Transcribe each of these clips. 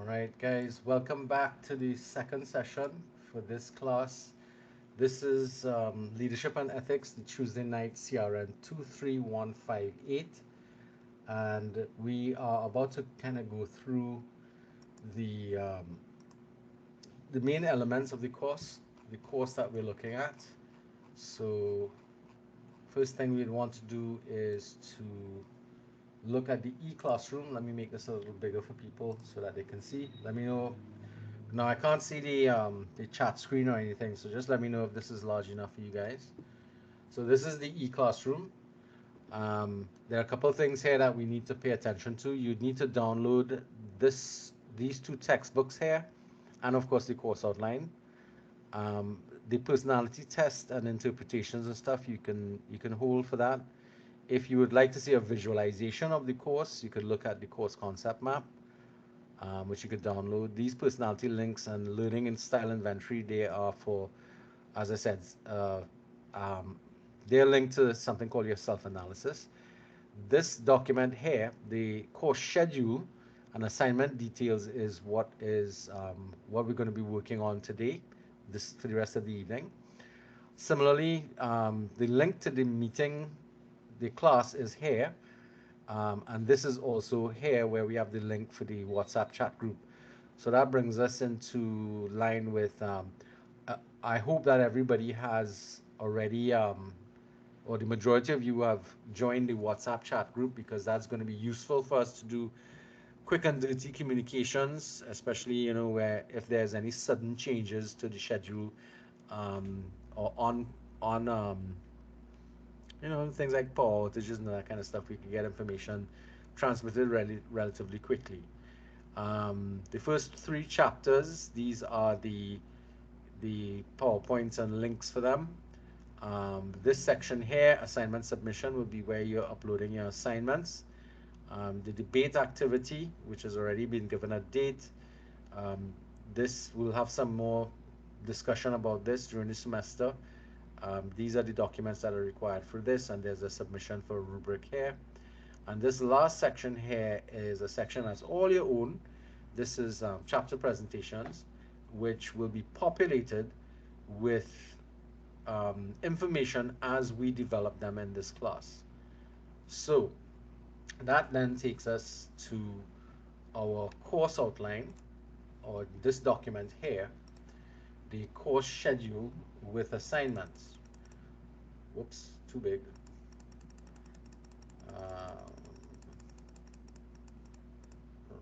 Alright guys, welcome back to the second session for this class. This is Leadership and Ethics, the Tuesday night CRN 23158. And we are about to kind of go through the, um, the main elements of the course that we're looking at. So first thing we'd want to do is to look at the e-classroom. Let me make this a little bigger for people so that they can see. Let me know. No, I can't see the chat screen or anything, so just let me know if this is large enough for you guys. So this is the e-classroom. There are a couple of things here that we need to pay attention to. You need to download these two textbooks here, and of course the course outline. The personality test and interpretations and stuff you can hold for that. If you would like to see a visualization of the course, you could look at the course concept map, which you could download. These personality links and learning and style inventory, they are for, as I said, um, they're linked to something called your self-analysis. This document here, the course schedule and assignment details, is what we're going to be working on today, this for the rest of the evening. Similarly, the link to the meeting, the class is here. And this is also here where we have the link for the WhatsApp chat group. So that brings us into line with, I hope that everybody has already, or the majority of you have joined the WhatsApp chat group, because that's going to be useful for us to do quick and dirty communications, especially, where if there's any sudden changes to the schedule, um, or on things like power outages and that kind of stuff, we can get information transmitted relatively quickly. The first three chapters, these are the PowerPoints and links for them. This section here, assignment submission, will be where you're uploading your assignments. The debate activity, which has already been given a date. Um, this will have some more discussion about this during the semester. These are the documents that are required for this, and there's a submission for a rubric here. And this last section here is a section that's all your own. This is chapter presentations, which will be populated with information as we develop them in this class. So that then takes us to our course outline, or this document here, the course schedule with assignments. Whoops, too big. Um,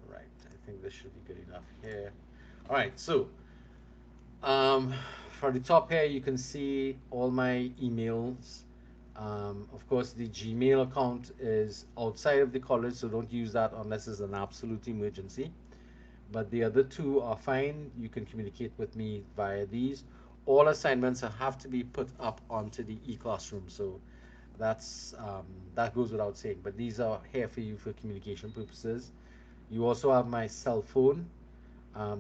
right, I think this should be good enough here. All right, so for the top here, you can see all my emails. Of course, the Gmail account is outside of the college, so don't use that unless it's an absolute emergency. But the other two are fine. You can communicate with me via these. All assignments have to be put up onto the e-classroom, so that's that goes without saying. But these are here for you for communication purposes. You also have my cell phone,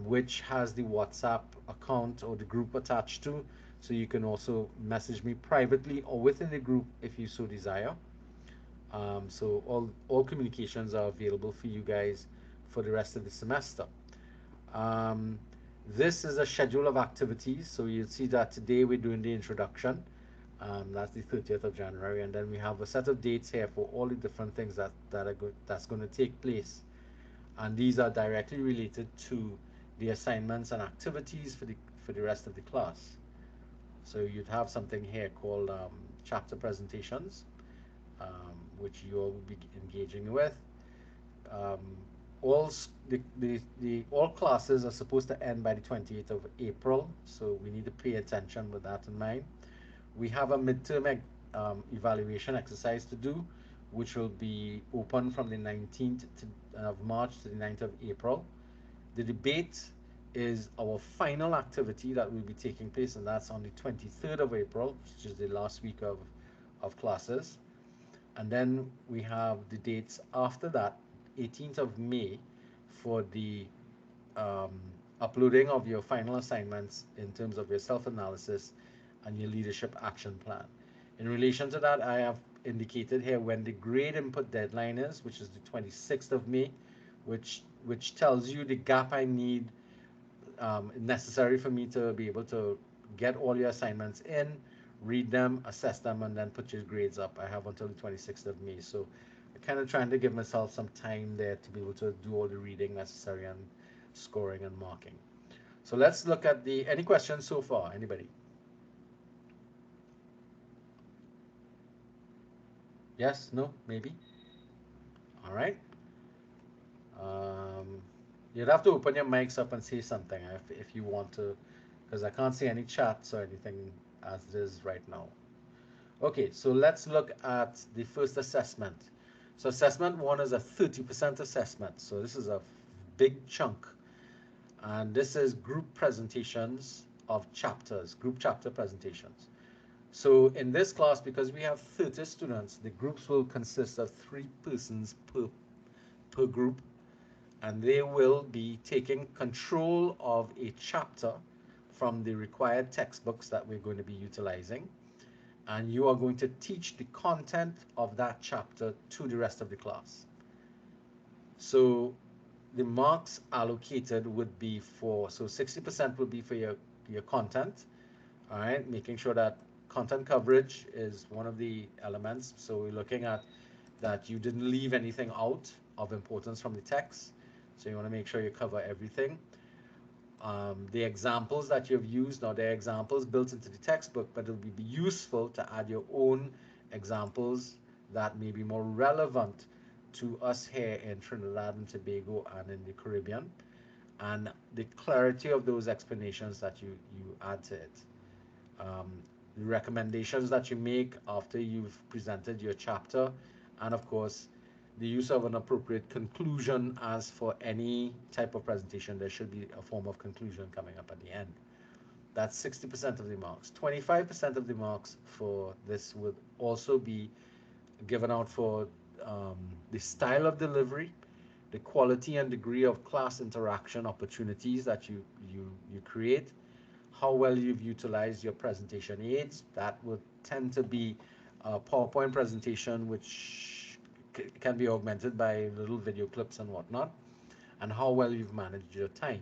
which has the WhatsApp account or the group attached to, so you can also message me privately or within the group if you so desire. So all communications are available for you guys for the rest of the semester. Um, this is a schedule of activities, so you'll see that today we're doing the introduction. That's the 30th of January, and then we have a set of dates here for all the different things that's going to take place, and these are directly related to the assignments and activities for the rest of the class. So you'd have something here called chapter presentations, which you all will be engaging with. Um, all all classes are supposed to end by the 28th of April, so we need to pay attention with that in mind. We have a midterm evaluation exercise to do, which will be open from the 19th of March to the 9th of April. The debate is our final activity that will be taking place, and that's on the 23rd of April, which is the last week of classes. And then we have the dates after that, 18th of May, for the um, uploading of your final assignments in terms of your self-analysis and your leadership action plan. In relation to that, I have indicated here when the grade input deadline is, which is the 26th of May, which which tells you the gap I need necessary for me to be able to get all your assignments in, read them, assess them, and then put your grades up. I have until the 26th of May. So I'm kind of trying to give myself some time there to be able to do all the reading necessary and scoring and marking. So let's look at the, any questions so far? Anybody? Yes, no, maybe? All right. Um, you'd have to open your mics up and say something if you want to, because I can't see any chats or anything as it is right now. Okay, so let's look at the first assessment. So assessment one is a 30% assessment. So this is a big chunk. And this is group presentations of chapters, group chapter presentations. So in this class, because we have 30 students, the groups will consist of 3 persons per group, and they will be taking control of a chapter from the required textbooks that we're going to be utilizing, and you are going to teach the content of that chapter to the rest of the class. So the marks allocated would be for, so 60% would be for your content, all right, making sure that content coverage is one of the elements. So we're looking at that you didn't leave anything out of importance from the text. So you want to make sure you cover everything. The examples that you've used, now they're examples built into the textbook, but it'll be useful to add your own examples that may be more relevant to us here in Trinidad and Tobago and in the Caribbean, and the clarity of those explanations that you add to it. The recommendations that you make after you've presented your chapter, and of course, the use of an appropriate conclusion. As for any type of presentation, there should be a form of conclusion coming up at the end. That's 60% of the marks. 25% of the marks for this would also be given out for the style of delivery, the quality and degree of class interaction opportunities that you create, how well you've utilized your presentation aids. That would tend to be a PowerPoint presentation, which can be augmented by little video clips and whatnot, and how well you've managed your time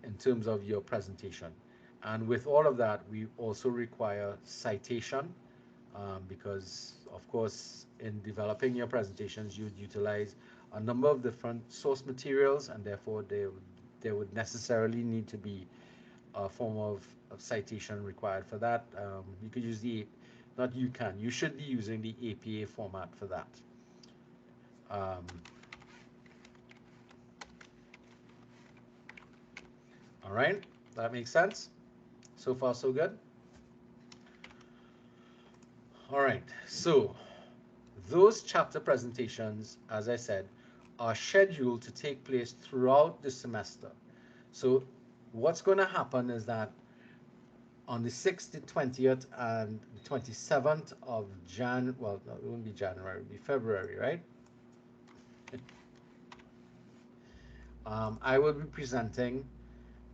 in terms of your presentation. And with all of that, we also require citation because, of course, in developing your presentations, you'd utilize a number of different source materials, and therefore there would necessarily need to be a form of citation required for that. You could use you should be using the APA format for that. All right, that makes sense? So far, so good? All right, so those chapter presentations, as I said, are scheduled to take place throughout the semester. So what's going to happen is that on the 6th, the 20th, and the 27th of well, no, it won't be January, it will be February, right? I will be presenting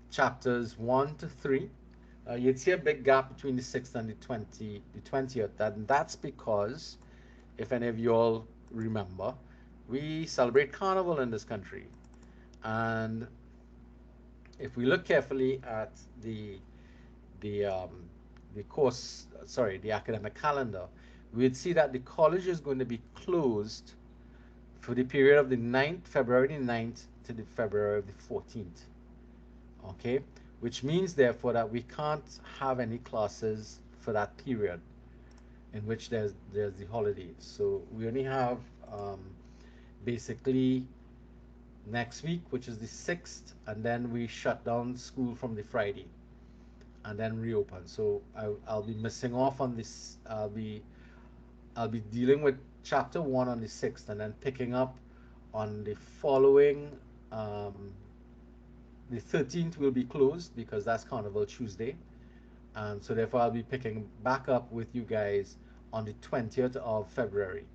chapters 1 to 3. You'd see a big gap between the 6th and the 20th. That's because, if any of you all remember, we celebrate Carnival in this country. And if we look carefully at the academic calendar, we'd see that the college is going to be closed for the period of the 9th, February the 9th to the February the 14th. Okay, which means therefore that we can't have any classes for that period in which there's the holidays. So we only have basically next week, which is the 6th, and then we shut down school from the Friday and then reopen. So I'll be missing off on this. I'll be dealing with chapter 1 on the 6th, and then picking up on the following the 13th will be closed because that's Carnival Tuesday, and so therefore I'll be picking back up with you guys on the 20th of February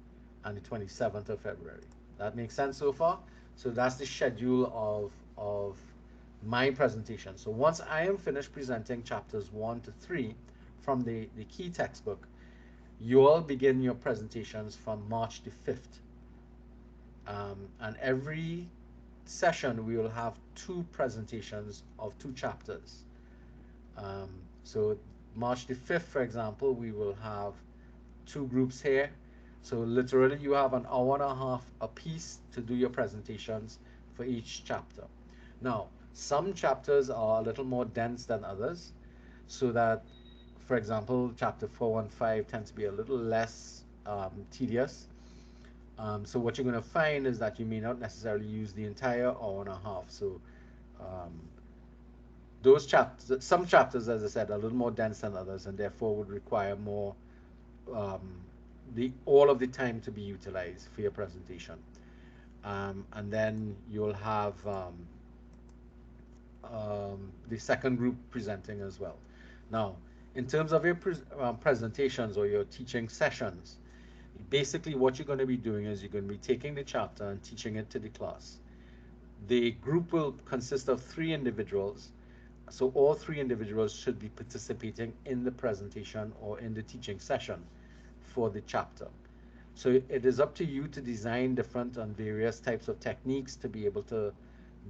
and the 27th of February. That makes sense so far? So that's the schedule of my presentation. So once I am finished presenting chapters 1 to 3 from the key textbook, you all begin your presentations from March the 5th. And every session we will have two presentations of two chapters. Um, so March the 5th, for example, we will have two groups here. So literally you have an hour and a half a piece to do your presentations for each chapter. Now, some chapters are a little more dense than others, so that, for example, chapter 415 tends to be a little less tedious. So what you're going to find is that you may not necessarily use the entire hour and a half. So um, those chapters, some chapters, as I said, are a little more dense than others, and therefore would require more um, the all of the time to be utilized for your presentation. And then you'll have the second group presenting as well. Now, in terms of your presentations or your teaching sessions, basically what you're going to be doing is you're going to be taking the chapter and teaching it to the class. The group will consist of three individuals, so all three individuals should be participating in the presentation or in the teaching session for the chapter. So it is up to you to design different and various types of techniques to be able to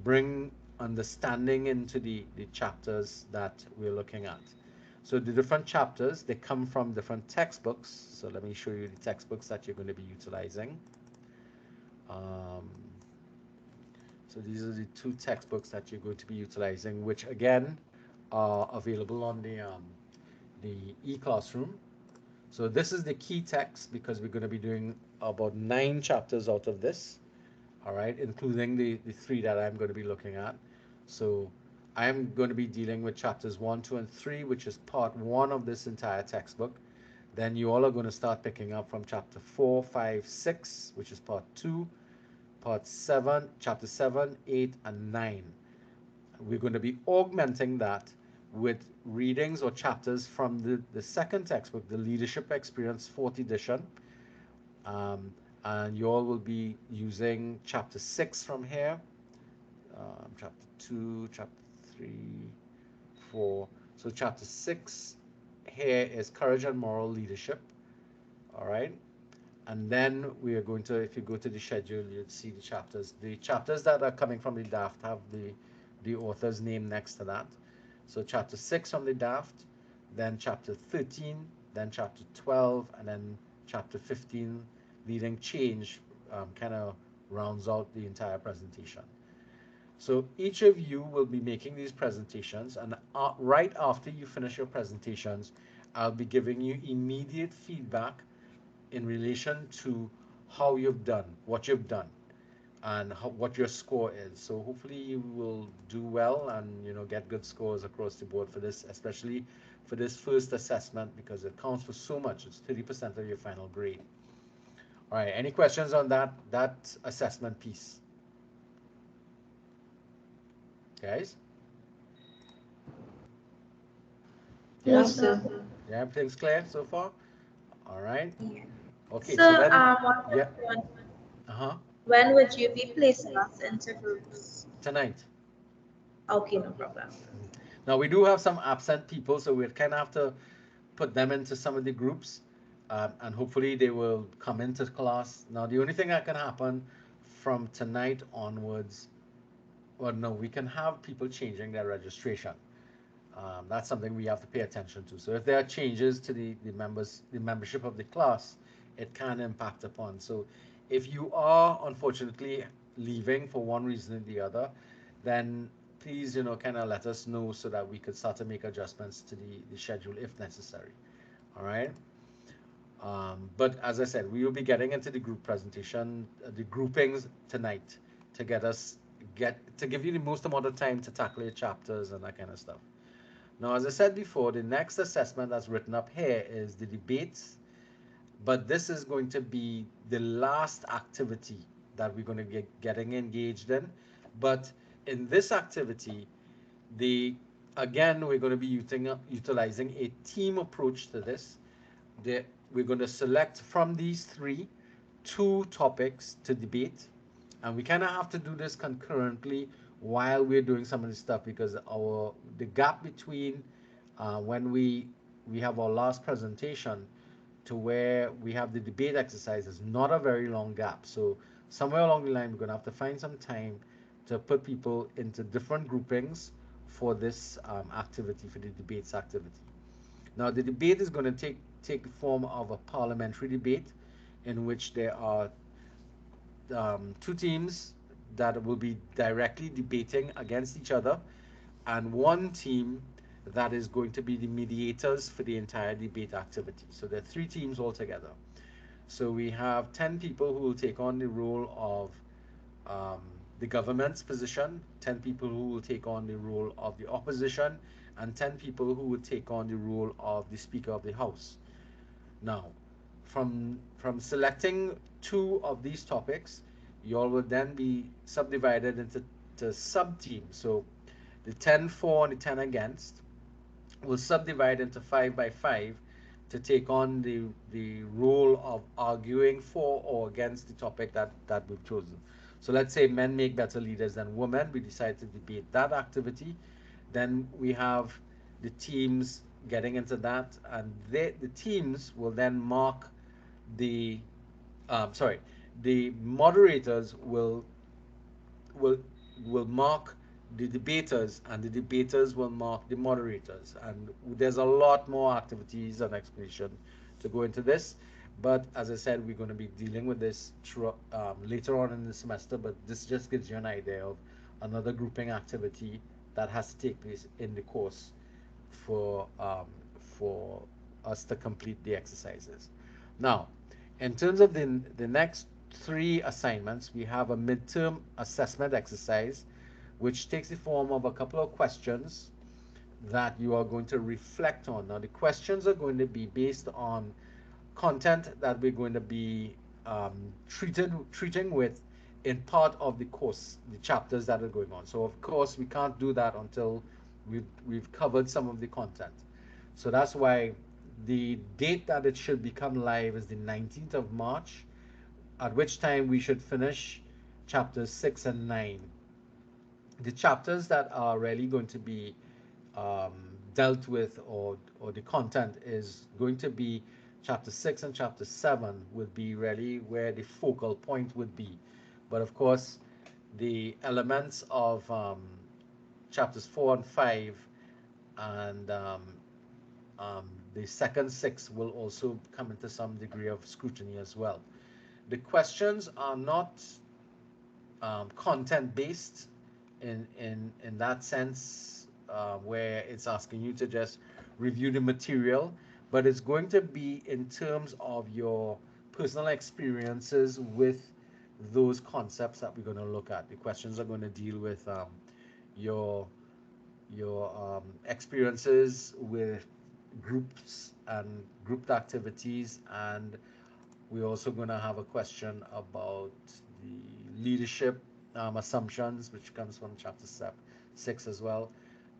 bring understanding into the chapters that we're looking at. So the different chapters, they come from different textbooks. So let me show you the textbooks that you're going to be utilizing. Um, so these are the two textbooks that you're going to be utilizing, which again are available on the e-classroom. So this is the key text because we're going to be doing about 9 chapters out of this, all right, including the 3 that I'm going to be looking at. So I'm going to be dealing with chapters 1, 2, and 3, which is part 1 of this entire textbook. Then you all are going to start picking up from chapter 4, 5, 6, which is part 2, part 7, chapter 7, 8, and 9. We're going to be augmenting that with readings or chapters from the second textbook, the Leadership Experience 4th edition. Um, and you all will be using chapter 6 from here, chapter 2, chapter 3, 4. So chapter 6 here is Courage and Moral Leadership. All right. And then we are going to, if you go to the schedule, you'll see the chapters. The chapters that are coming from the draft have the author's name next to that. So chapter 6 from the draft, then chapter 13, then chapter 12, and then chapter 15, leading change, kind of rounds out the entire presentation. So each of you will be making these presentations, and right after you finish your presentations, I'll be giving you immediate feedback in relation to how you've done, what you've done, and what your score is. So hopefully you will do well and get good scores across the board for this, especially for this first assessment, because it counts for so much. It's 30% of your final grade. All right, any questions on that assessment piece, guys? No, Yeah? sir. Yeah, everything's clear so far? All right. Okay, so Sir, then, one yeah, question. uh-huh, When would you be placing us into groups? tonight. Okay, no problem. Now we do have some absent people, so we'd kind of have to put them into some of the groups, and hopefully they will come into class. Now the only thing that can happen from tonight onwards, well, no, we can have people changing their registration. That's something we have to pay attention to. So if there are changes to the membership of the class, it can impact upon. So if you are unfortunately leaving for one reason or the other, then please, kind of let us know so that we could start to make adjustments to the schedule if necessary. All right. But as I said, we will be getting into the group presentation, the groupings tonight to give you the most amount of time to tackle your chapters and that kind of stuff. Now, as I said before, the next assessment that's written up here is the debates, but this is going to be the last activity that we're going to get getting engaged in. But in this activity, the again, we're going to be utilizing a team approach to this. We're going to select from these three two topics to debate, and we kind of have to do this concurrently while we're doing some of this stuff, because the gap between when we have our last presentation to where we have the debate exercise is not a very long gap. So somewhere along the line, we're going to have to find some time to put people into different groupings for this activity, for the debates activity. Now, the debate is going to take the form of a parliamentary debate in which there are two teams that will be directly debating against each other, and one team that is going to be the mediators for the entire debate activity. So there are three teams altogether. So we have 10 people who will take on the role of the government's position, 10 people who will take on the role of the opposition, and 10 people who will take on the role of the Speaker of the House. Now, from selecting two of these topics, you all will then be subdivided into sub teams. So the 10 for and the 10 against will subdivide into 5 by 5 to take on the role of arguing for or against the topic that we've chosen. So let's say men make better leaders than women. We decide to debate that activity. Then we have the teams getting into that, and the teams will then mark the sorry, the moderators will will mark the debaters, and the debaters will mark the moderators. And there's a lot more activities and explanation to go into this, but as I said, we're going to be dealing with this later on in the semester. But this just gives you an idea of another grouping activity that has to take place in the course for for us to complete the exercises. Now, in terms of the next three assignments, we have a midterm assessment exercise, which takes the form of a couple of questions that you are going to reflect on. Now, the questions are going to be based on content that we're going to be treating with in part of the course, the chapters that are going on. So, of course, we can't do that until we've covered some of the content. So that's why the date that it should become live is the 19th of March, at which time we should finish chapters 6 and 9. The chapters that are really going to be um, dealt with, or the content is going to be chapter 6 and chapter 7 would be really where the focal point would be. But of course, the elements of chapters 4 and 5 and the second 6 will also come into some degree of scrutiny as well. The questions are not content based in that sense, where it's asking you to just review the material, but it's going to be in terms of your personal experiences with those concepts that we're going to look at. The questions are going to deal with your experiences with groups and grouped activities, and we're also going to have a question about the leadership assumptions, which comes from chapter 6 as well.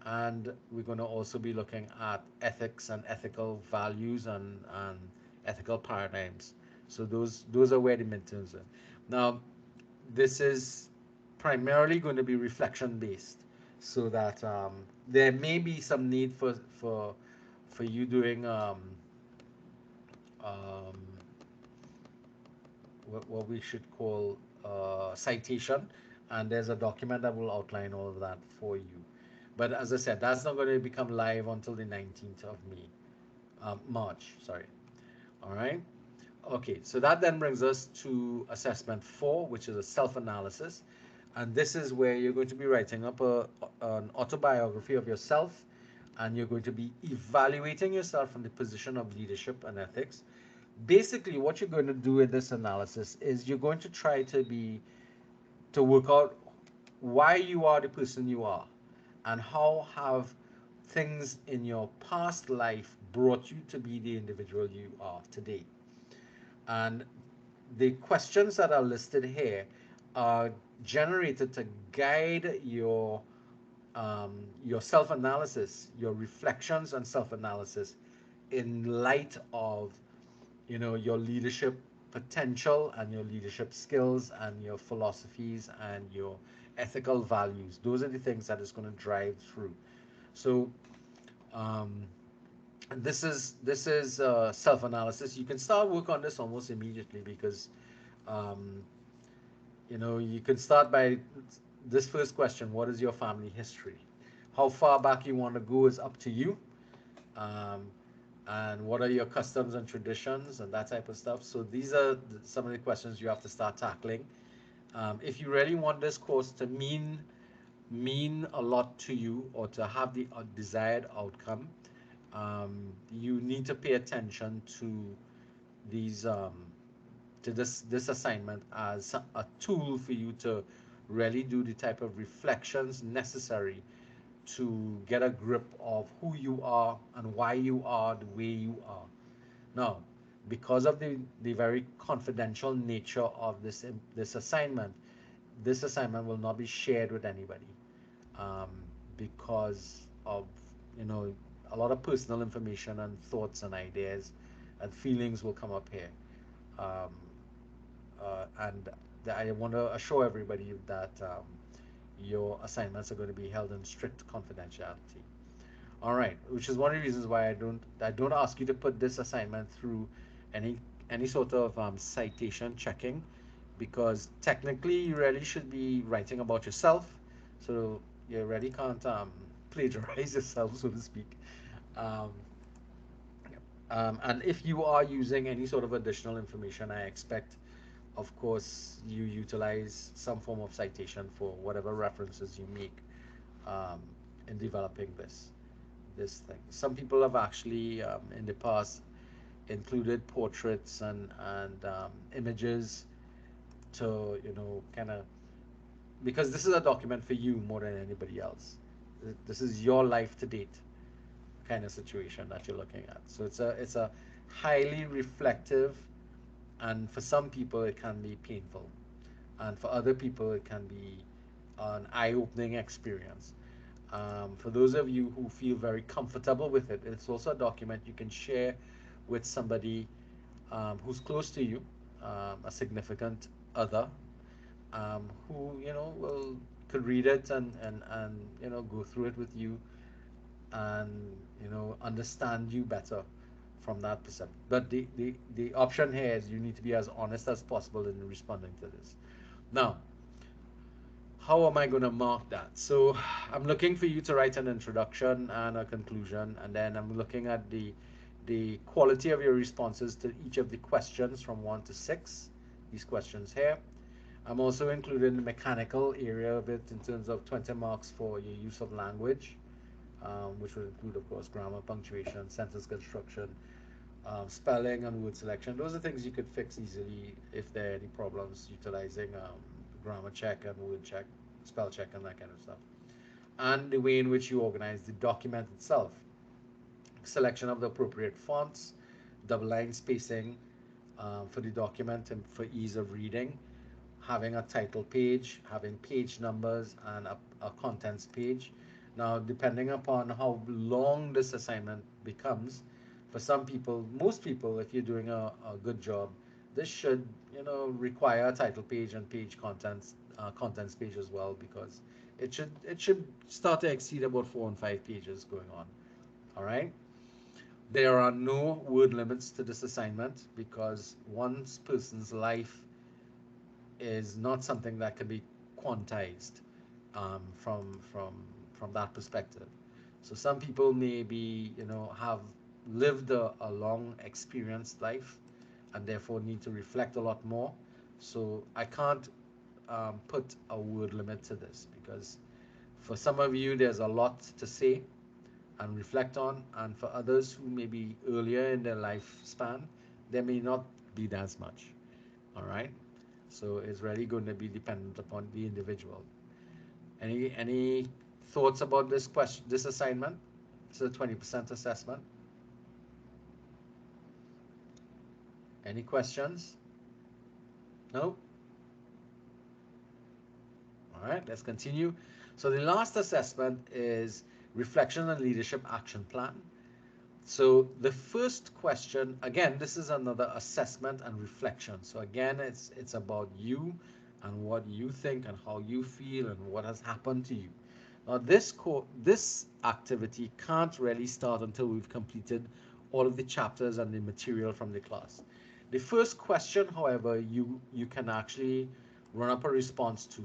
And we're going to also be looking at ethics and ethical values and ethical paradigms. So those are where the midterms are. Now, this is primarily going to be reflection based, so that there may be some need for you doing um, what we should call citation, and there's a document that will outline all of that for you. But as I said, that's not going to become live until the 19th of March, sorry. All right. Okay, so that then brings us to assessment 4, which is a self-analysis. And this is where you're going to be writing up an autobiography of yourself, and you're going to be evaluating yourself from the position of leadership and ethics. Basically, what you're going to do in this analysis is you're going to try to work out why you are the person you are, and how have things in your past life brought you to be the individual you are today. And the questions that are listed here are generated to guide your self-analysis, your reflections and self-analysis in light of your leadership potential and your leadership skills and your philosophies and your ethical values. Those are the things that is going to drive through. So um, this is self-analysis. You can start work on this almost immediately, because um, You know, you could start by this first question: what is your family history? How far back you want to go is up to you. Um, and what are your customs and traditions and that type of stuff. So these are some of the questions you have to start tackling. If you really want this course to mean a lot to you or to have the desired outcome, you need to pay attention these to this assignment as a tool for you to really do the type of reflections necessary to get a grip of who you are and why you are the way you are. Now, because of the very confidential nature of this assignment will not be shared with anybody, um, because of, you know, a lot of personal information and thoughts and ideas and feelings will come up here. Um, and I want to assure everybody that your assignments are going to be held in strict confidentiality. All right, which is one of the reasons why I don't ask you to put this assignment through any any sort of citation checking, because technically you really should be writing about yourself, so you really can't plagiarize yourself, so to speak. Um, and if you are using any sort of additional information, I expect, of course, you utilize some form of citation for whatever references you make um, in developing this thing. Some people have actually, in the past, included portraits and images to, you know, kind of, because this is a document for you more than anybody else. This is your life to date kind of situation that you're looking at. So it's a highly reflective, and for some people it can be painful, and for other people it can be an eye-opening experience. For those of you who feel very comfortable with it, it's also a document you can share with somebody who's close to you, a significant other, who, you know, will could read it and you know, go through it with you and, you know, understand you better from that perspective. But the option here is you need to be as honest as possible in responding to this. Now, how am I going to mark that? So I'm looking for you to write an introduction and a conclusion, and then I'm looking at the quality of your responses to each of the questions from 1 to 6, these questions here. I'm also including the mechanical area of it in terms of 20 marks for your use of language, which would include, of course, grammar, punctuation, sentence construction, spelling, and word selection. Those are things you could fix easily if there are any problems utilizing grammar check and word check, spell check, and that kind of stuff. And the way in which you organize the document itself, selection of the appropriate fonts, double line spacing for the document and for ease of reading, having a title page, having page numbers, and a contents page. Now, depending upon how long this assignment becomes, for some people, most people, if you're doing a good job, this should, you know, require a title page and page contents page as well, because it should start to exceed about 4 and 5 pages going on. All right. There are no word limits to this assignment because one person's life is not something that can be quantized from that perspective. So some people maybe, you know, have lived a long experienced life and therefore need to reflect a lot more. So I can't put a word limit to this, because for some of you there's a lot to say and reflect on, and for others who may be earlier in their lifespan, there may not be that much. All right. So it's really going to be dependent upon the individual. Any thoughts about this question, this assignment? It's a 20% assessment. Any questions? No? All right, let's continue. So the last assessment is reflection and leadership action plan. So the first question, again, this is another assessment and reflection. So again, it's about you and what you think and how you feel and what has happened to you. Now this activity can't really start until we've completed all of the chapters and the material from the class. The first question, however, you can actually run up a response to.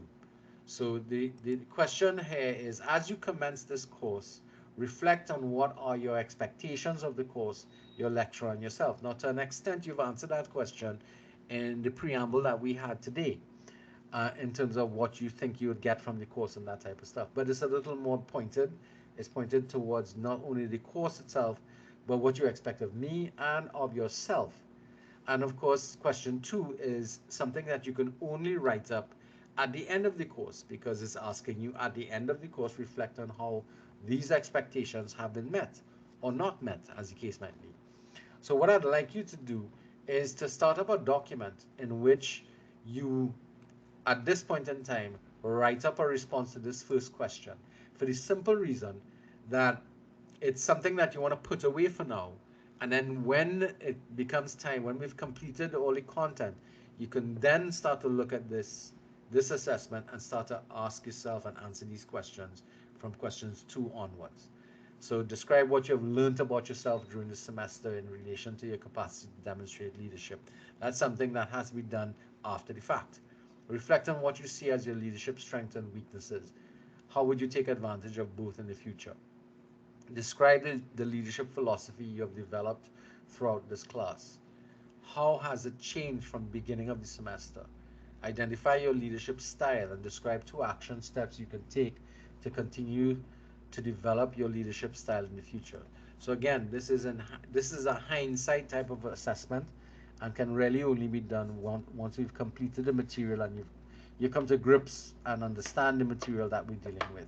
So the question here is, as you commence this course, reflect on what are your expectations of the course, your lecturer, and yourself. Now, to an extent, you've answered that question in the preamble that we had today, in terms of what you think you would get from the course and that type of stuff. But it's a little more pointed. It's pointed towards not only the course itself, but what you expect of me and of yourself. And of course, question two is something that you can only write up at the end of the course, because it's asking you at the end of the course, reflect on how these expectations have been met or not met, as the case might be. So what I'd like you to do is to start up a document in which you, at this point in time, write up a response to this first question, for the simple reason that it's something that you want to put away for now. And then when it becomes time, when we've completed all the content, you can then start to look at this assessment and start to ask yourself and answer these questions from questions 2 onwards. So describe what you've learned about yourself during the semester in relation to your capacity to demonstrate leadership. That's something that has to be done after the fact. Reflect on what you see as your leadership strengths and weaknesses. How would you take advantage of both in the future? Describe the leadership philosophy you have developed throughout this class. How has it changed from the beginning of the semester? Identify your leadership style and describe 2 action steps you can take to continue to develop your leadership style in the future. So again, this is a hindsight type of assessment and can really only be done once we've completed the material and you come to grips and understand the material that we're dealing with.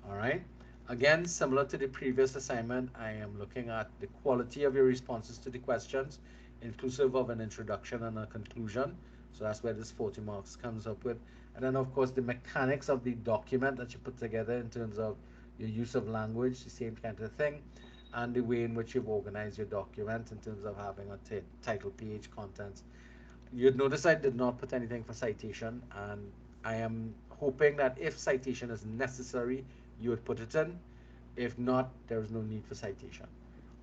All right. Again, similar to the previous assignment, I am looking at the quality of your responses to the questions, inclusive of an introduction and a conclusion. So that's where this 40 marks comes up with. And then, of course, the mechanics of the document that you put together in terms of your use of language, the same kind of thing, and the way in which you've organized your document in terms of having a title page, contents. You'd notice I did not put anything for citation, and I am hoping that if citation is necessary, you would put it in. If not, there is no need for citation.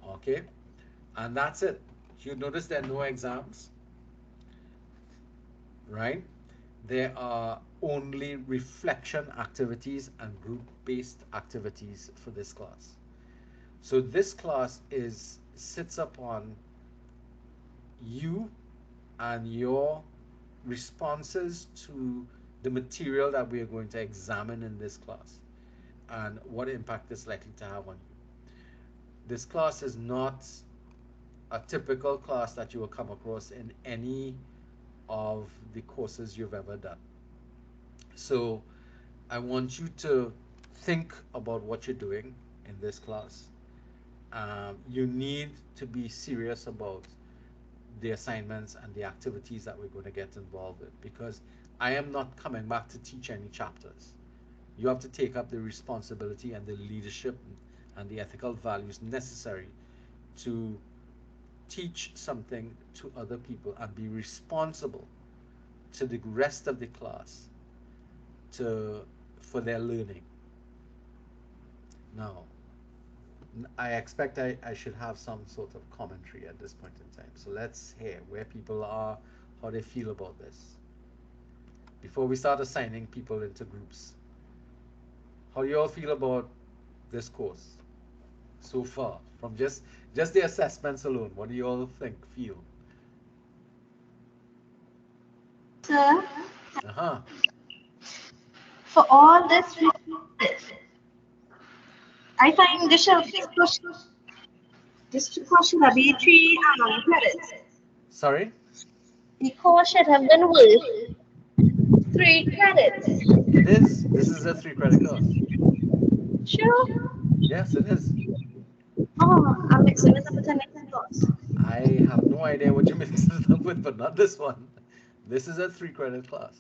Okay? And that's it. You'd notice there are no exams, right? There are only reflection activities and group-based activities for this class. So this class sits upon you and your responses to the material that we are going to examine in this class and what impact it's likely to have on you. This class is not a typical class that you will come across in any of the courses you've ever done. So I want you to think about what you're doing in this class. You need to be serious about the assignments and the activities that we're going to get involved with, because I am not coming back to teach any chapters. You have to take up the responsibility and the leadership and the ethical values necessary to teach something to other people and be responsible to the rest of the class for their learning. Now, I expect I should have some sort of commentary at this point in time. So let's hear where people are, how they feel about this. Before we start assigning people into groups, how do you all feel about this course so far? From just the assessments alone, what do you all think, feel? Sir, Uh-huh. for all this research, I find this course should have been 3 credits. Sorry? The course should have been worth 3 credits. It is. This is a 3 credit course. Sure. Yes, it is. Oh, I'm mixing it up with the next course. I have no idea what you mixed it up with, but not this one. This is a 3 credit class.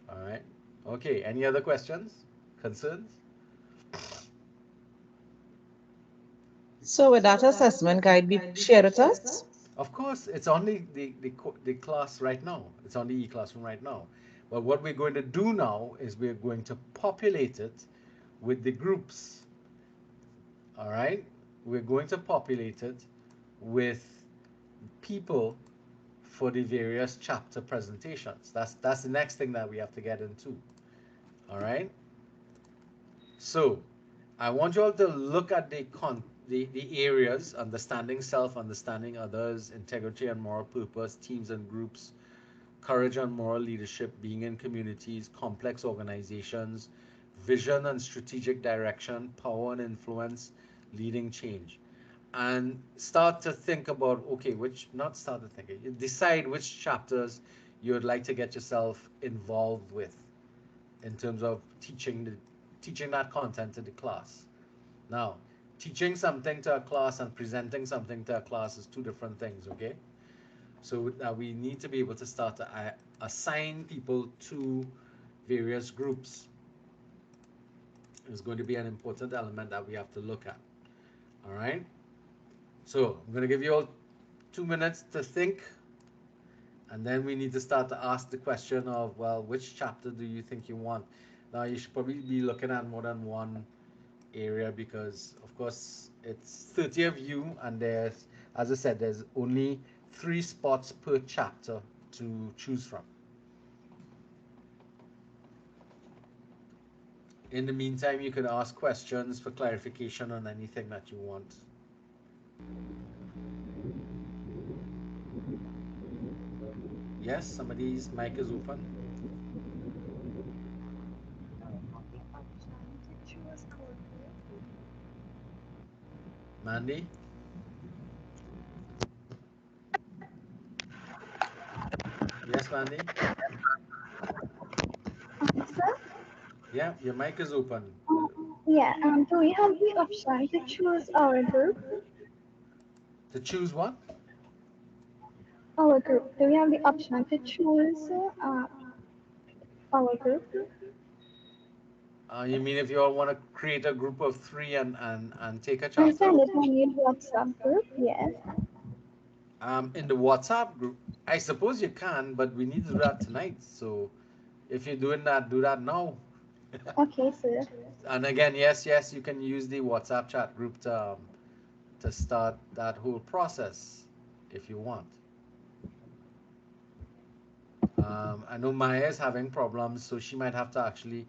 All right. Okay. Any other questions? Concerns? So with that assessment guide be shared with us? Of course, it's only the class right now. It's on the e-classroom right now. But what we're going to do now is we're going to populate it with the groups. All right? We're going to populate it with people for the various chapter presentations. That's the next thing that we have to get into. All right. So I want you all to look at the areas: understanding self, understanding others, integrity and moral purpose, teams and groups, courage and moral leadership, being in communities, complex organizations, vision and strategic direction, power and influence, leading change. And start to think about, okay, which, not start to think, decide which chapters you would like to get yourself involved with in terms of teaching that content to the class. Now, teaching something to a class and presenting something to a class is two different things, okay? So we need to be able to start to assign people to various groups. Is going to be an important element that we have to look at. All right. So I'm going to give you all 2 minutes to think, and then we need to start to ask the question of, well, which chapter do you think you want? Now you should probably be looking at more than one area because, of course, it's 30 of you, and there's, as I said, there's only 3 spots per chapter to choose from. In the meantime, you can ask questions for clarification on anything that you want. Yes, somebody's mic is open. Mandy? Yes, Mandy? Sir? Yeah, your mic is open. Yeah, do we have the option to choose our group? To choose what? Our group. Do we have the option to choose our group? You mean if you all want to create a group of 3 and take a And chapter? send it on your WhatsApp group? Yes. In the WhatsApp group, I suppose you can, but we need to do that tonight. So if you're doing that, do that now. Okay, sir. And again, yes, you can use the WhatsApp chat group to start that whole process if you want. I know Maya is having problems, so she might have to actually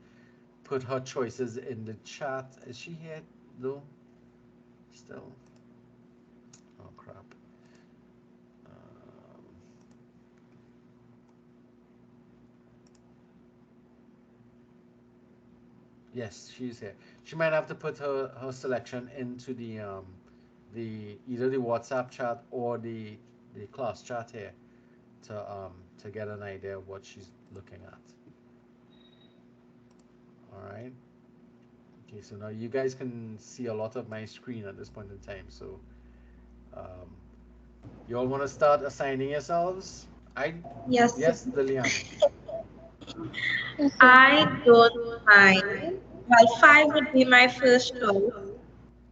put her choices in the chat. Is she here? No? Still? Oh, crap. Um, yes, she's here. She might have to put her selection into the either the WhatsApp chat or the class chat here to get an idea of what she's looking at. All right. Okay, so now you guys can see a lot of my screen at this point in time. So um, you all want to start assigning yourselves? Yes, Yes, Liliana. Yes, sir. I don't mind. Well, 5 would be my first choice.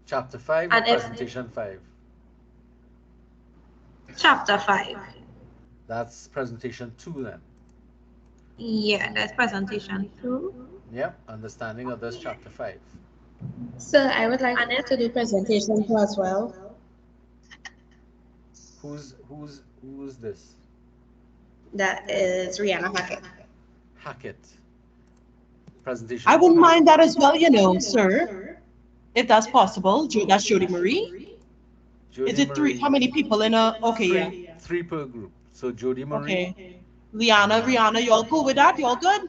Chapter 5 or And if presentation 5? chapter 5. That's presentation 2 then. Yeah, that's presentation 2. Yep, understanding others, chapter 5. Sir, I would like And if to do presentation too as well. Who's this? That is Rihanna Hackett. Hackett. I Presentation wouldn't 2. mind that as well, sir, if that's possible. That's Jody Marie. Is Jody it 3? How Marie. many people in a? Okay, yeah. Three per group. So Jody Marie. Okay. Rihanna, y'all cool with that? Y'all good?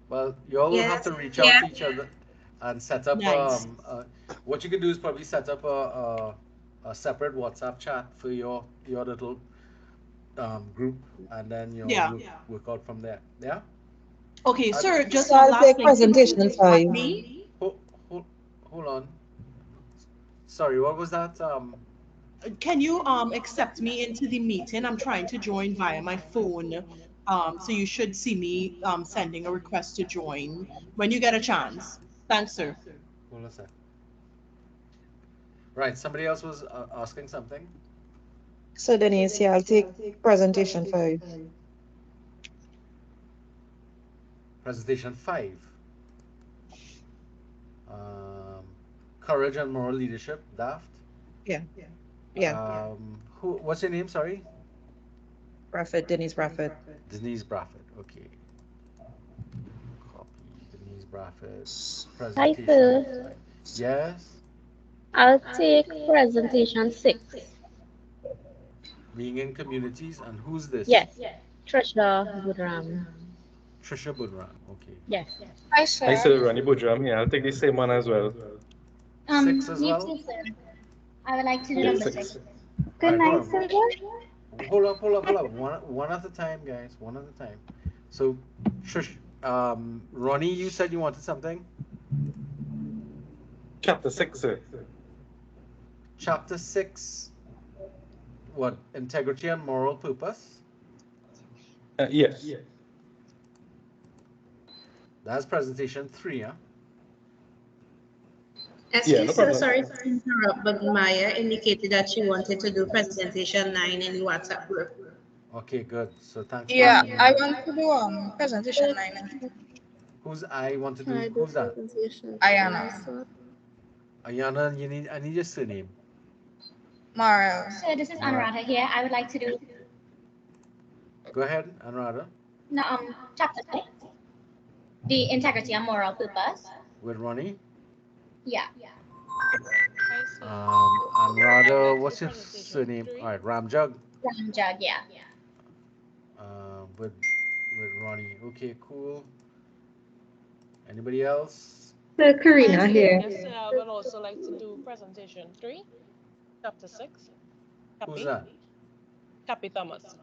Well, you all will have to yes, reach out yeah, to each other and set up. Nice. What you can do is probably set up a separate WhatsApp chat for your little group, and then Yeah. work out from there. Yeah. Okay, Uh, sir, just So one I'll last take thing. Can you presentation accept 5. me? hold on. Sorry, what was that? Can you accept me into the meeting? I'm trying to join via my phone. So you should see me sending a request to join when you get a chance. Thanks, sir. Hold on a sec. Right, somebody else was asking something. So Denise, yeah, I'll take presentation 5. Presentation 5. Um, Courage and moral leadership. Daft. Yeah. Yeah. What's your name? Sorry. Bradford, Denise Bradford. Denise Bradford. Okay. Copy Denise Bradford. Hi, Presentation. sir. Yes. I'll take presentation 6. Being in communities, and who's this? Yes. Trisha Budram. Trisha Bunram. Okay. Yes. Hi, Hi, sir. sir. Ronnie Budram here. I'll take the same one as well. 6 as Me well. too, sir. I would like to do Yeah, number 6. 6. Good Alright, night, hold on. Silver. Hold up. One at a time, guys. One at a time. So, Trish, Ronnie, you said you wanted something. Chapter 6, sir. Chapter 6. What? Integrity and moral purpose. Yes. That's presentation 3, huh? Yeah, no Excuse me, problem. sorry to interrupt, but Maya indicated that she wanted to do presentation 9 in the WhatsApp group. Okay, good. So thanks for Yeah, letting me I know. want to do presentation 9. Who's I want to do? Who's that? Ayana. Ayana, I need your surname. Morals. So this is Anuradha here. I would like to do Go ahead, Anuradha. chapter 6, the integrity and moral purpose. With Ronnie. Yeah. Anuradha, what's your surname? All right, Ramjug. Jug, yeah. With Ronnie. Okay, cool. Anybody else? Sir Karina here. Yes, sir. I would also like to do presentation 3, chapter 6. Who's that? Cappy Thomas.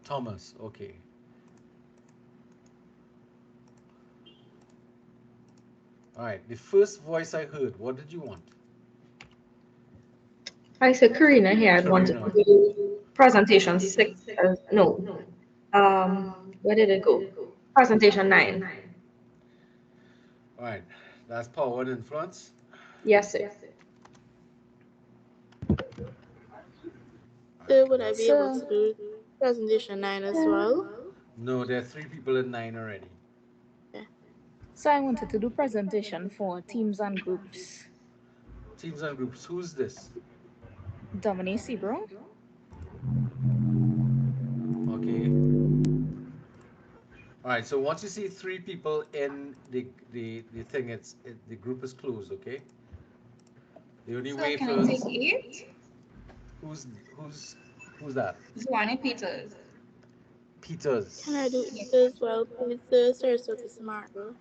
Thomas. Okay. All right. The first voice I heard. What did you want? Hi, Sir Karina here. I wanted to do presentation 6. No. Where did it go? Presentation 9. All right. That's power and influence. Yes, sir. So would I be able to do presentation 9 as well? No, there are 3 people in 9 already. So I wanted to do presentation for teams and groups. Teams and groups. Who's this? Dominique Sebro. Okay. All right. So once you see 3 people in the thing, the group is closed. Okay. The only way Can for I take 8? who's that? Zwani Peters. Peters. Can I do 8 as well, please, sir? Saraswati Samargo.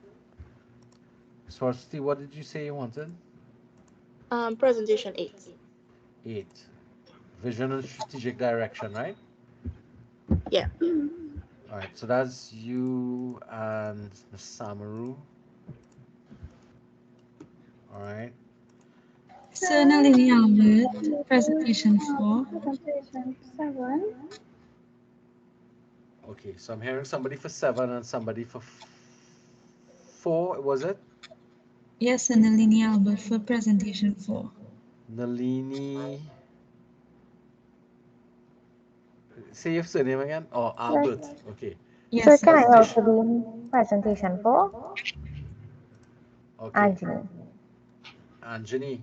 Swarsti, what did you say you wanted? Presentation 8. 8. Vision and strategic direction, right? Yeah. All right, so that's you and Ms. Samaru. All right. Sir Nalini Albert, presentation 4. Presentation 7. Okay, so I'm hearing somebody for 7 and somebody for 4, was it? Yes, Sir Nalini Albert for presentation 4. Nalini. Say your surname again? Oh, Albert. Okay. Yes, So sir. can I also be in presentation 4? Okay. Anjani. Anjani.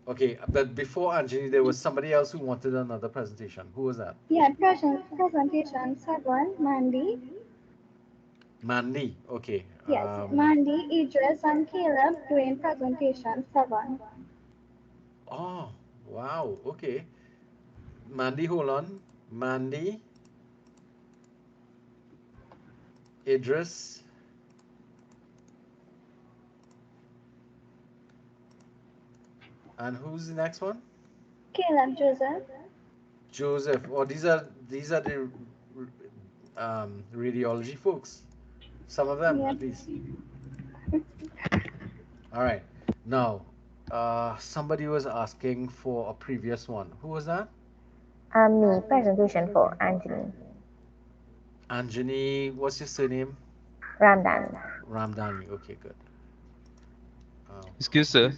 Okay, but before Anjani, there was somebody else who wanted another presentation. Who was that? Yeah, presentation 7, Mandy. Mandy. Okay. Yes, Mandy, Idris, and Caleb doing presentation 7. Oh, wow. Okay. Mandy, hold on. Mandy, Idris, and who's the next one? Caleb, Joseph. Joseph. Oh, these are the radiology folks. Some of them, at least. All right. Now, somebody was asking for a previous one. Who was that? Me, presentation 4, Anjani. Anjani, what's your surname? Ramdani. Ramdani. Okay, good. Excuse sir.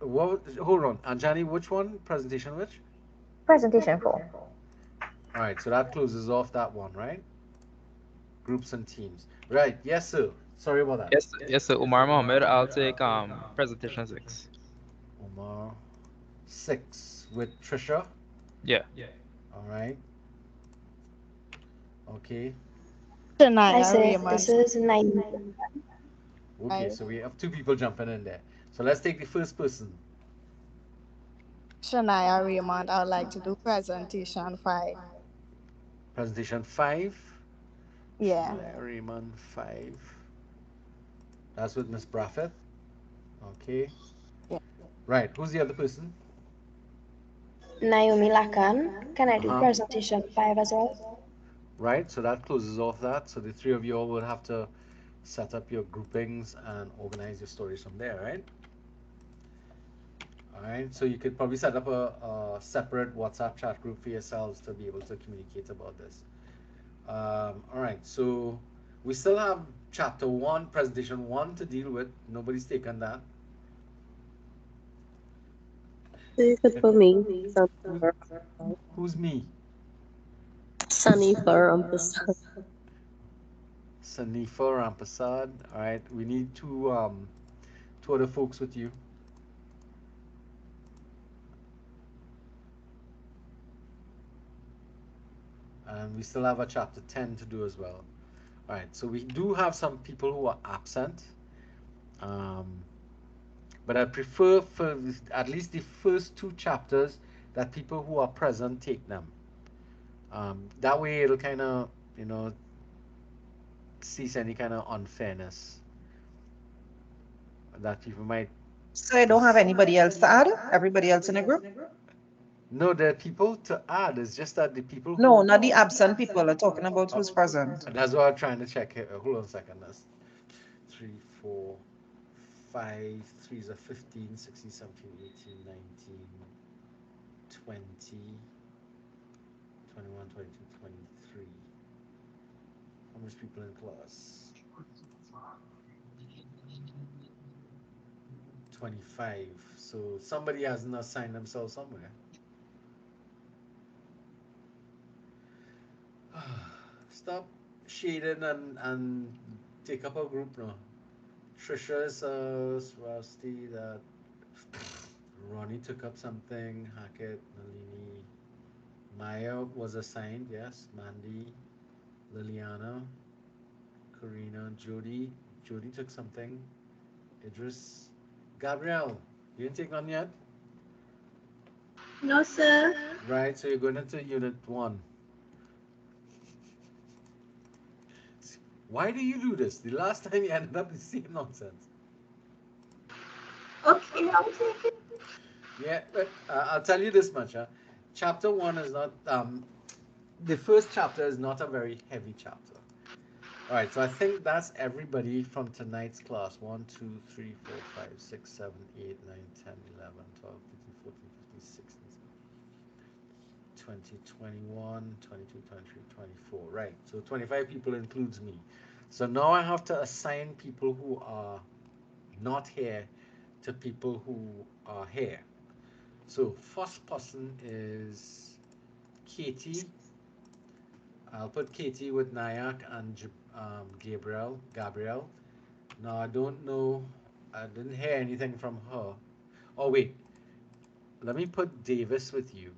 What? Hold on, Anjani. Which one? Presentation which? Presentation 4. All right, so that closes off that one, right? Groups and teams. Right. Yes, sir. Sorry about that. Yes, sir. Umar Mohammed. I'll take presentation 6. Umar 6 with Trisha. Yeah. All right. Okay. Hi, Shania sir. Raymond. This is Naima. Okay, so we have two people jumping in there. So let's take the first person. Shania Raymond. I would like to do presentation 5. Presentation 5. Yeah. Shania Raymond 5. That's with Miss Braffett. Okay. Yeah. Right. Who's the other person? Naomi Lakan. Can I do Uh-huh. presentation 5 as well? Right. So that closes off that. So the three of you all will have to set up your groupings and organize your stories from there, right? All right. So you could probably set up a separate WhatsApp chat group for yourselves to be able to communicate about this. All right. So we still have chapter 1, presentation 1 to deal with. Nobody's taken that. Take it for me. Who's me? Sunny for Rampasad. Sanifa Rampasad. All right. We need two other folks with you. And we still have a chapter 10 to do as well. All right, so we do have some people who are absent, but I prefer for at least the first 2 chapters that people who are present take them. That way it'll kind of, cease any kind of unfairness that people might. So I don't have anybody else to add? Everybody else in the group? No, there are people to add. It's just that the people who. No, not the absent people. Are talking about who's present. That's what I'm trying to check here. Hold on a second. That's 3, 4, 5, 3s are 15, 16, 17, 18, 19, 20, 21, 22, 23. How much people in class? 25. So somebody hasn't assigned themselves somewhere. Stop shading and take up a group now. Trisha is Swasti, that Ronnie took up something, Hackett, Nalini, Maya was assigned, yes, Mandy, Liliana, Karina, Jody. Jody took something. Idris, Gabrielle, you didn't take none yet? No, sir. Right, so you're going into unit 1. Why do you do this? The last time you ended up the same nonsense. Okay, I'll take it. Yeah, but I'll tell you this much. Chapter 1 is not, the first chapter is not a very heavy chapter. All right, so I think that's everybody from tonight's class. 1, 2, 3, 4, 5, 6, 7, 8, 9, 10, 11, 12, 13, 14, 15, 16, 20, 21, 22, 23, 24. Right, so 25 people includes me. So now I have to assign people who are not here to people who are here. So first person is Katie. I'll put Katie with Nayak and Gabriel. Now I don't know. I didn't hear anything from her. Oh wait, let me put Davis with you,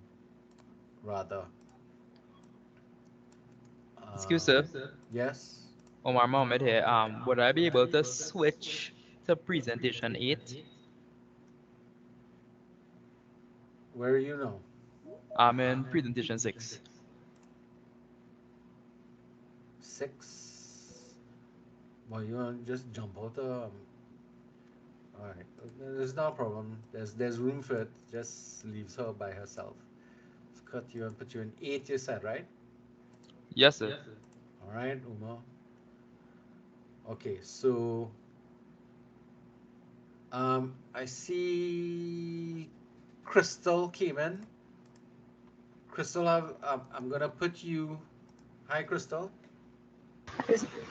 rather. Excuse sir. Yes. Omar Mohammed here. Would I be able to switch to presentation 8? Where are you now? I'm in presentation 6. 6. Well, you want to just jump out. All right. There's no problem. There's room for it. Just leaves her by herself. Let's cut you and put you in 8. You said, right? Yes, sir. All right, Uma. Okay, so I see Crystal came in. Crystal, I'm gonna put you. Hi, Crystal.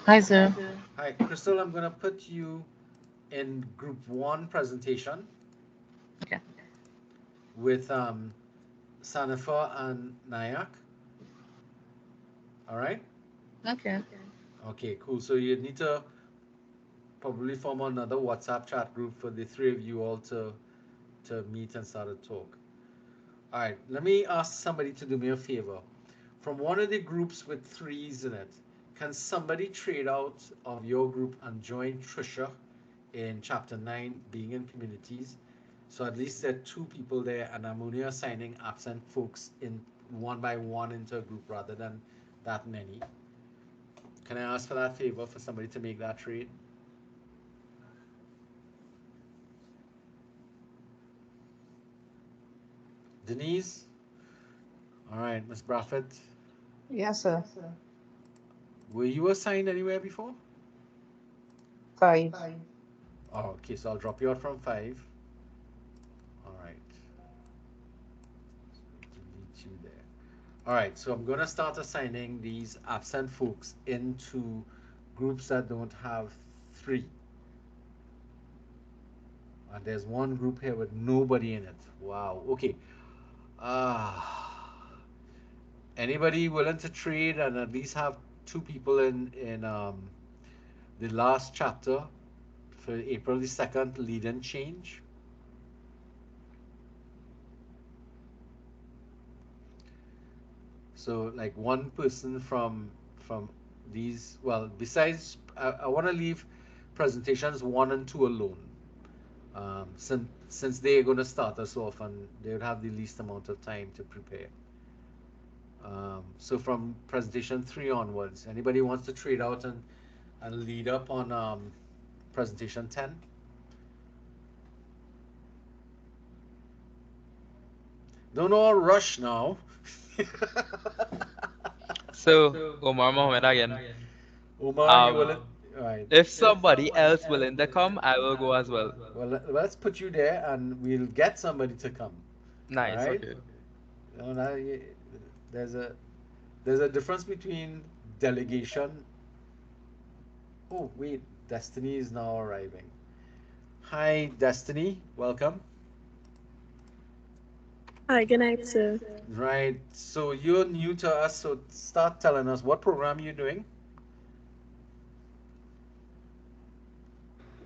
Hi, sir. Hi, Crystal. I'm gonna put you in group 1 presentation. Okay. With Sanifa and Nayak. All right. Okay. Okay, cool. So you need to probably form another WhatsApp chat group for the three of you all to meet and start a talk. All right, let me ask somebody to do me a favor. from one of the groups with threes in it, can somebody trade out of your group and join Trisha in chapter 9, being in communities? So at least there are two people there, and I'm only assigning absent folks in one by one into a group rather than that many. Can I ask for that favor for somebody to make that trade? Denise? All right, Miss Braffett. Yes, sir. Were you assigned anywhere before? 5. Oh, okay, so I'll drop you out from 5. All right. Delete you there. All right, so I'm going to start assigning these absent folks into groups that don't have 3. And there's one group here with nobody in it. Wow, okay. Anybody willing to trade and at least have 2 people in the last chapter for April the 2nd, lead and change? So like one person from these, well, besides, I want to leave presentations 1 and 2 alone. Since they're going to start us off and they would have the least amount of time to prepare. So from presentation 3 onwards, anybody wants to trade out and lead up on presentation 10? Don't all rush now. So, Omar Mohammed again. Omar, you willing? All right. If somebody else willing to come, I will go as well. Well, let's put you there and we'll get somebody to come. All Nice, right? okay. Now, there's a difference between delegation. Oh, wait, Destiny is now arriving. Hi, Destiny, welcome. Hi, good night, sir. Right, so you're new to us, so start telling us what program you're doing.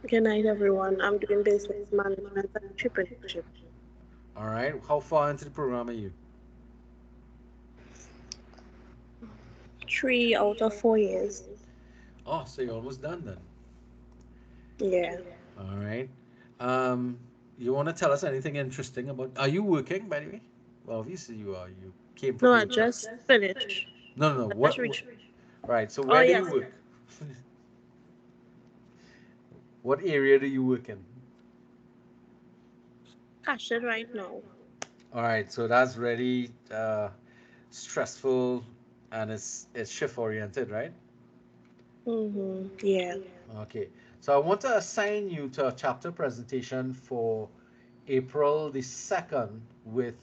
Good night, everyone. I'm doing business management and entrepreneurship. All right, how far into the program are you? 3 out of 4 years. Oh, so you're almost done then. Yeah. All right. You want to tell us anything interesting about? Are you working, by the way? Well, obviously you are. You came for No, I papers. just finished. No. Just reached. Right. So Oh, where do yes. you work? What area do you work in? Cashier right now. All right. So that's really stressful, and it's shift oriented, right? Yeah. Okay. So I want to assign you to a chapter presentation for April the 2nd with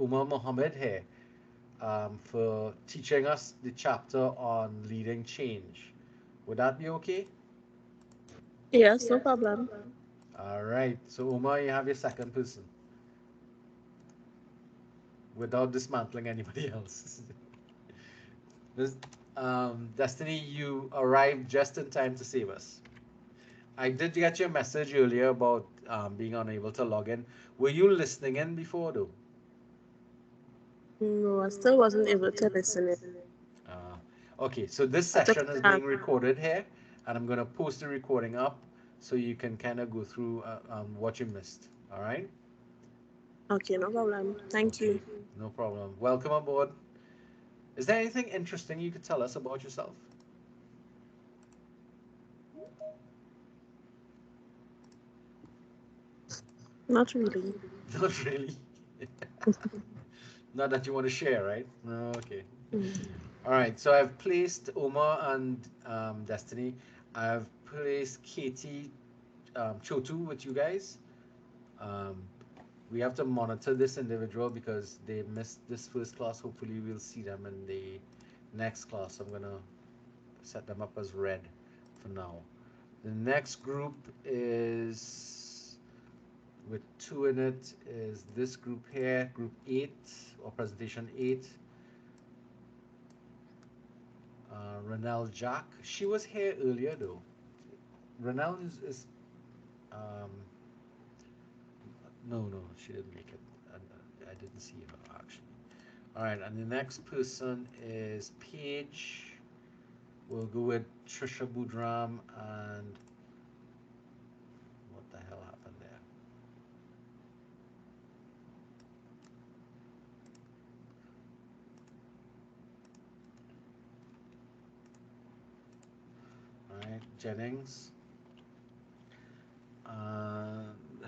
Umar Mohammed here, for teaching us the chapter on leading change. Would that be okay? Yes, no problem. All right. So Umar, you have your second person without dismantling anybody else. This, Destiny, you arrived just in time to save us. I did get your message earlier about being unable to log in. Were you listening in before, though? No, I still wasn't able to listen in. Okay, so this I took session is being recorded here, and I'm going to post the recording up so you can kind of go through what you missed. All right? Okay, no problem. Thank you. No problem. Welcome aboard. Is there anything interesting you could tell us about yourself? Not really. Not really. Not that you want to share, right? No, okay. All right, so I've placed Omar and Destiny. I've placed Katie, Chotu with you guys. We have to monitor this individual because they missed this first class. Hopefully we'll see them in the next class. I'm gonna set them up as red for now. The next group is with 2 in it is this group here, group 8 or presentation 8. Renelle Jack. She was here earlier though. Renelle is um, no, she didn't make it. I didn't see her actually. All right, and the next person is Paige. We'll go with Trisha Budram and what the hell happened there? All right, Jennings. And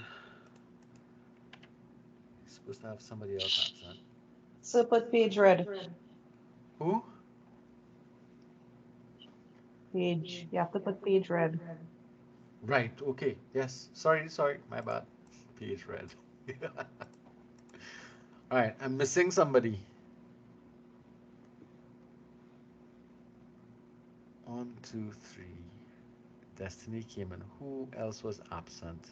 supposed to have somebody else absent. So put page red. Who? Page. You have to put page red. Right, okay. Yes. Sorry, my bad. Page red. All right, I'm missing somebody. 1, 2, 3. Destiny came in. Who else was absent?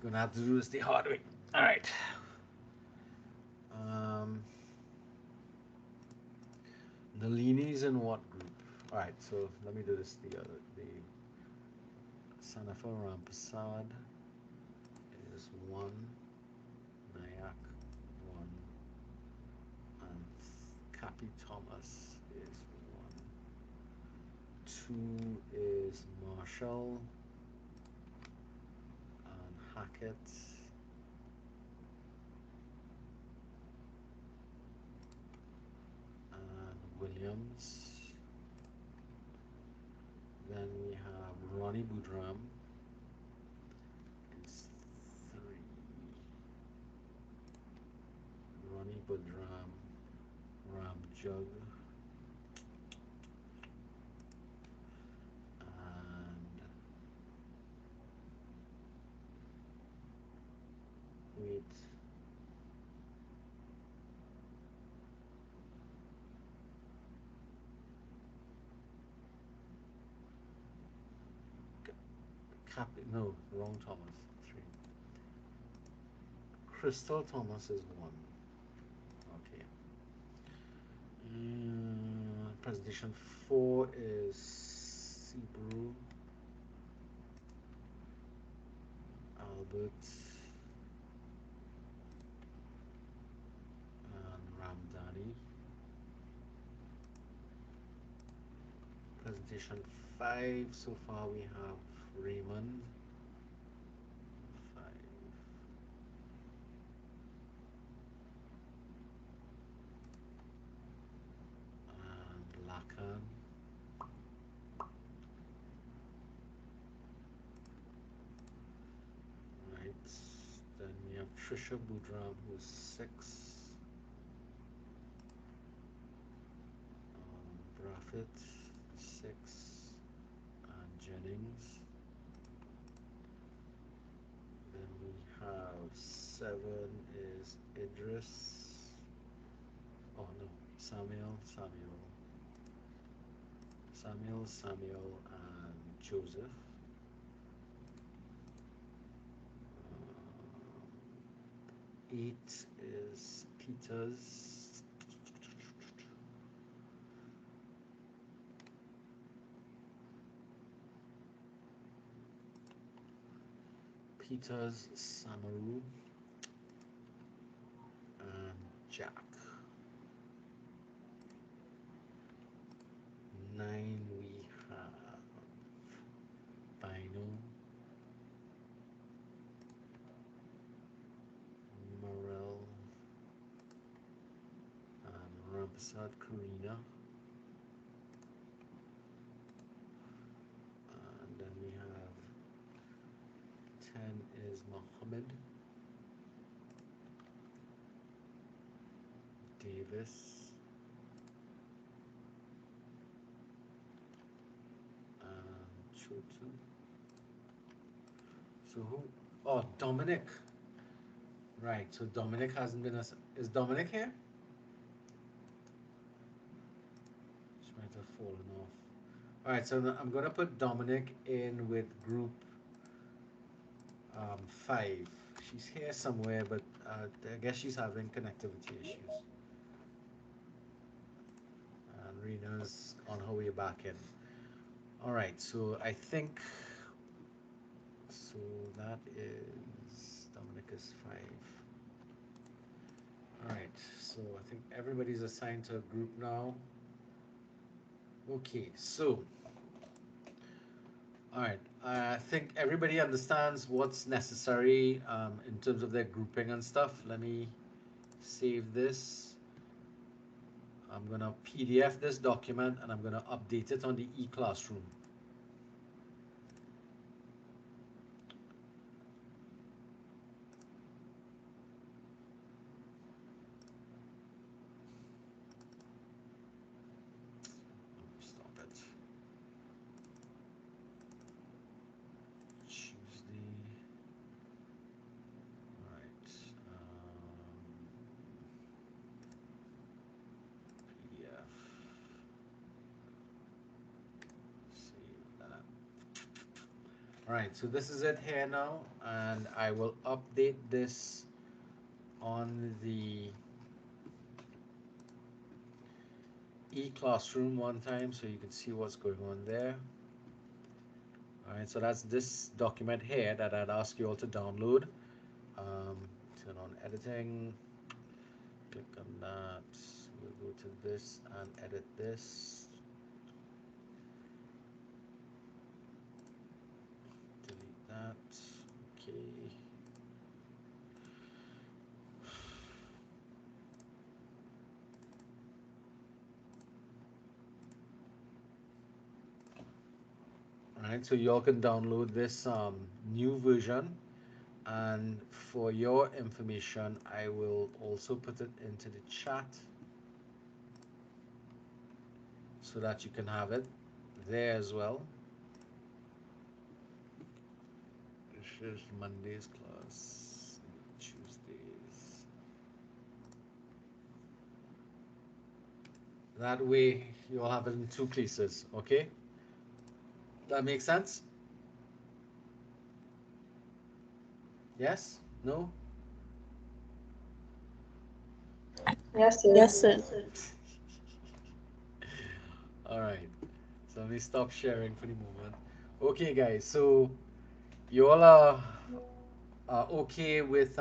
Gonna have to do this the hard way. All right. Nalini's in what group? All right, so let me do this the Sanafa Rampasad is 1, Nayak 1, and Cappy Thomas is 1. 2 is Marshall and Hackett. And Williams. Then we have Ronnie Budram. It's 3. Ronnie Budram, Ram Jug, and wait. No, wrong Thomas. 3. Crystal Thomas is 1. Okay. Presentation 4 is Sebrew, Albert, and Ramdani. Presentation 5, so far we have Raymond. 5. And Lacan. Right. Then we have Trisha Budram, who's 6. Braffett, 6. And Jennings. Then we have 7 is Idris. Oh no, Samuel, and Joseph. 8 is Peters. Samaru, and Jack. 9 we have Bino, Morel, and Ramsad Karina. And then we have 10 is Mohammed, Davis, and Chotu. So who? Oh, Dominic. Right, so Dominic hasn't been is Dominic here? She might have fallen off. All right, so I'm gonna put Dominic in with group 5. She's here somewhere, but I guess she's having connectivity issues. And Rena's on her way back in. All right, so I think So that is Dominic is 5. All right, so I think everybody's assigned to a group now. Okay, so all right, I think everybody understands what's necessary in terms of their grouping and stuff. Let me save this. I'm gonna PDF this document and I'm gonna update it on the e-classroom. Stop it. Tuesday. All right. PDF. Save that. All right, so this is it here now, and I will update this on the e-classroom one time so you can see what's going on there. All right, so that's this document here that I'd ask you all to download. Turn on editing, click on that, we'll go to this and edit this. Delete that, okay. All right, so you all can download this new version, and for your information, I will also put it into the chat so that you can have it there as well. This is Monday's class, Tuesdays. That way you all have it in 2 places, okay? That makes sense? Yes? No? Yes, sir. Yes, sir. All right. So let me stop sharing for the moment. Okay, guys. So you all are okay with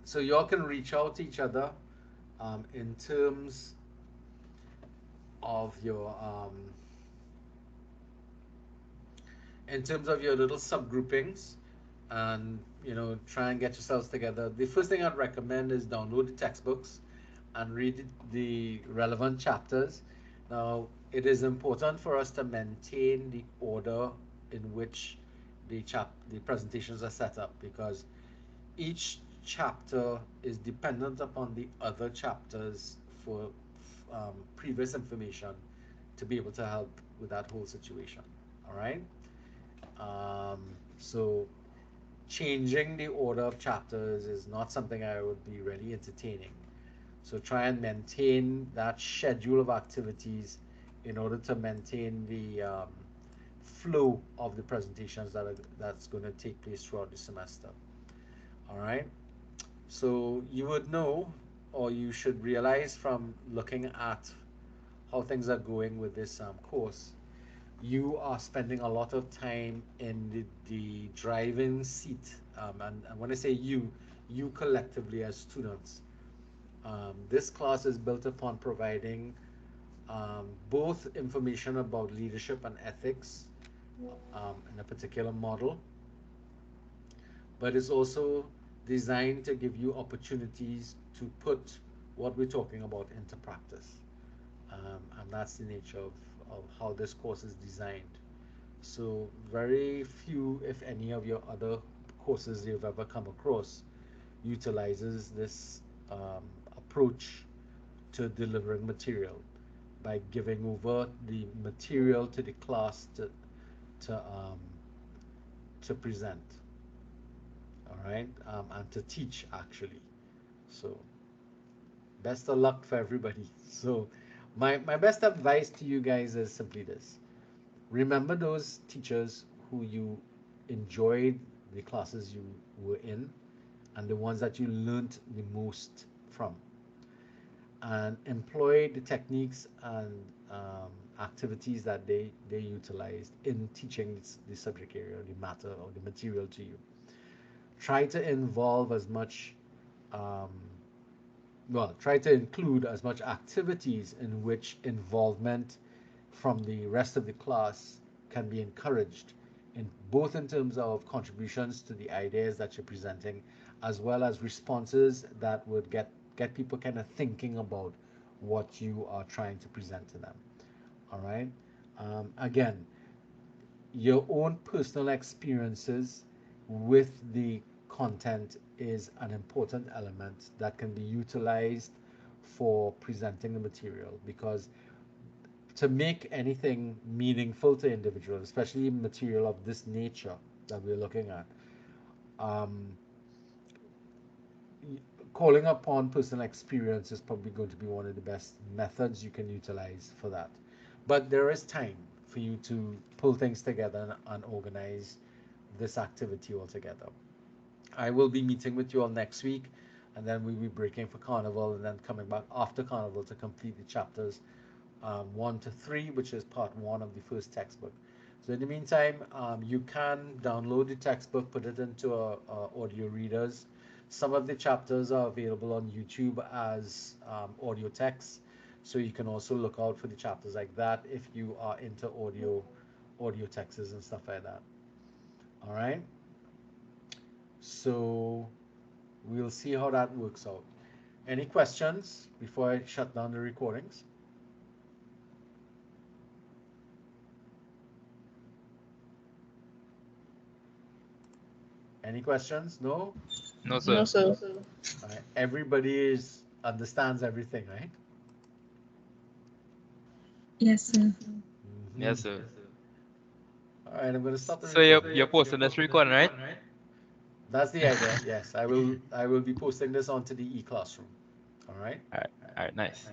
so you all can reach out to each other in terms of your little subgroupings, and try and get yourselves together. The first thing I'd recommend is download the textbooks and read the relevant chapters. Now, it is important for us to maintain the order in which the presentations are set up, because each chapter is dependent upon the other chapters for previous information to be able to help with that whole situation. All right. So changing the order of chapters is not something I would be really entertaining. So try and maintain that schedule of activities in order to maintain the flow of the presentations that's going to take place throughout the semester. All right. So you would know, or you should realize from looking at how things are going with this course, you are spending a lot of time in the driving seat. And when I say you collectively as students. This class is built upon providing both information about leadership and ethics in a particular model, but it's also designed to give you opportunities to put what we're talking about into practice. And that's the nature of how this course is designed. So very few, if any, of your other courses you've ever come across utilizes this approach to delivering material by giving over the material to the class to um, to present, all right, and to teach actually. So best of luck for everybody. So my best advice to you guys is simply this: remember those teachers who you enjoyed the classes you were in, and the ones that you learned the most from, and employ the techniques and activities that they utilized in teaching the subject area, the matter, or the material to you. try to involve as much, um, well, try to include as much activities in which involvement from the rest of the class can be encouraged, in both in terms of contributions to the ideas that you're presenting, as well as responses that would get people kind of thinking about what you are trying to present to them. All right. Again, your own personal experiences with the content is an important element that can be utilized for presenting the material, because to make anything meaningful to individuals, especially material of this nature that we're looking at, um, calling upon personal experience is probably going to be one of the best methods you can utilize for that. But there is time for you to pull things together and organize this activity altogether. I will be meeting with you all next week, and then we'll be breaking for Carnival and then coming back after Carnival to complete the chapters 1 to 3, which is part 1 of the first textbook. So in the meantime, you can download the textbook, put it into audio readers. Some of the chapters are available on YouTube as audio text, so you can also look out for the chapters like that if you are into audio texts and stuff like that. All right. So we'll see how that works out. Any questions before I shut down the recordings? Any questions? No? No, sir. No, sir. All right. Everybody understands everything, right? Yes, sir. Yes, sir. All right, I'm going to stop the So recording. you're posting this recording, right? That's the idea. Yes, I will be posting this onto the e-classroom. All right. All right, nice.